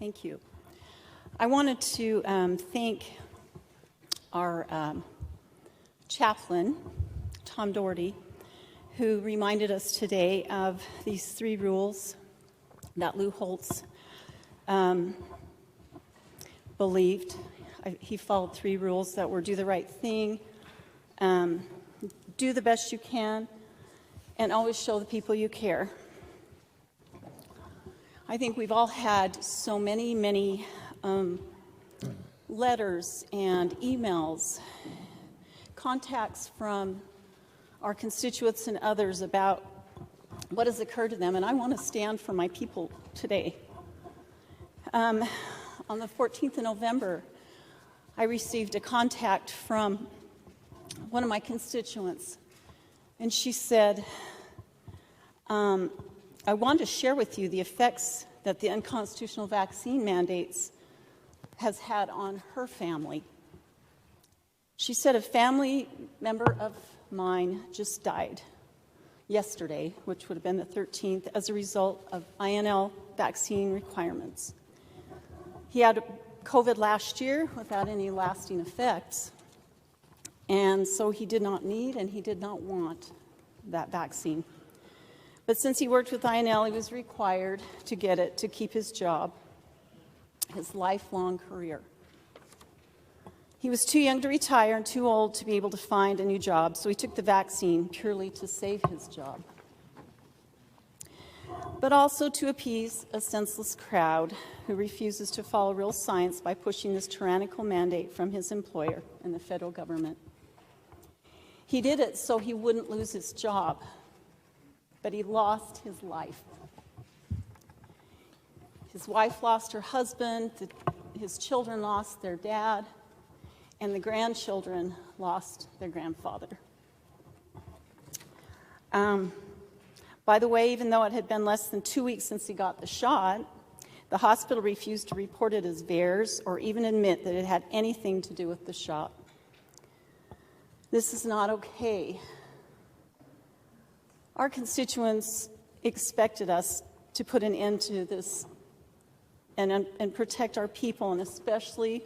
Thank you. I wanted to thank our chaplain, Tom Doherty, who reminded us today of these 3 rules that Lou Holtz believed. He followed 3 rules that were do the right thing, do the best you can, and always show the people you care. I think we've all had so many letters and emails, contacts from our constituents and others about what has occurred to them, and I want to stand for my people today. On the 14th of November, I received a contact from one of my constituents, and she said, I want to share with you the effects that the unconstitutional vaccine mandates has had on her family. She said a family member of mine just died yesterday, which would have been the 13th, as a result of INL vaccine requirements. He had COVID last year without any lasting effects, and so he did not need and he did not want that vaccine. But since he worked with INL, he was required to get it to keep his job, his lifelong career. He was too young to retire and too old to be able to find a new job, so he took the vaccine purely to save his job, but also to appease a senseless crowd who refuses to follow real science by pushing this tyrannical mandate from his employer and the federal government. He did it so he wouldn't lose his job, but he lost his life. His wife lost her husband, his children lost their dad, and the grandchildren lost their grandfather. By the way, even though it had been less than 2 weeks since he got the shot, the hospital refused to report it as VAERS or even admit that it had anything to do with the shot. This is not okay. Our constituents expected us to put an end to this and protect our people, and especially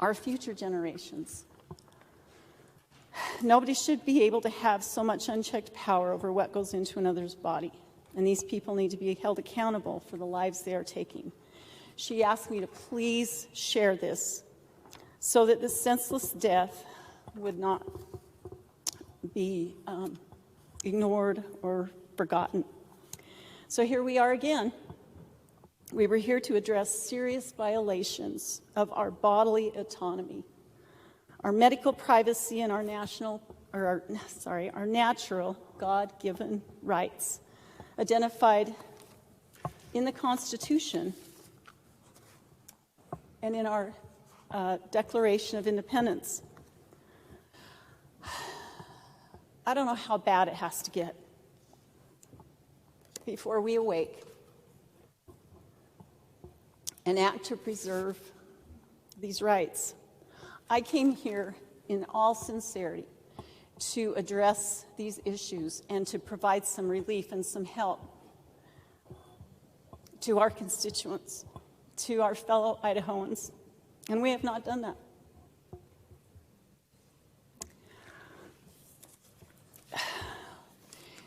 our future generations. Nobody should be able to have so much unchecked power over what goes into another's body, and these people need to be held accountable for the lives they are taking. She asked me to please share this so that this senseless death would not be ignored or forgotten. So here we are again. We were here to address serious violations of our bodily autonomy, our medical privacy, and our natural God-given rights identified in the Constitution and in our Declaration of Independence. I don't know how bad it has to get before we awake and act to preserve these rights. I came here in all sincerity to address these issues and to provide some relief and some help to our constituents, to our fellow Idahoans, and we have not done that.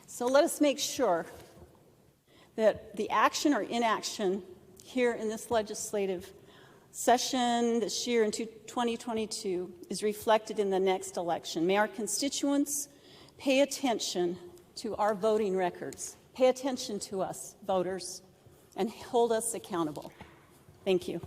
So let us make sure that the action or inaction here in this legislative session this year in 2022 is reflected in the next election. May our constituents pay attention to our voting records, pay attention to us, voters, and hold us accountable. Thank you.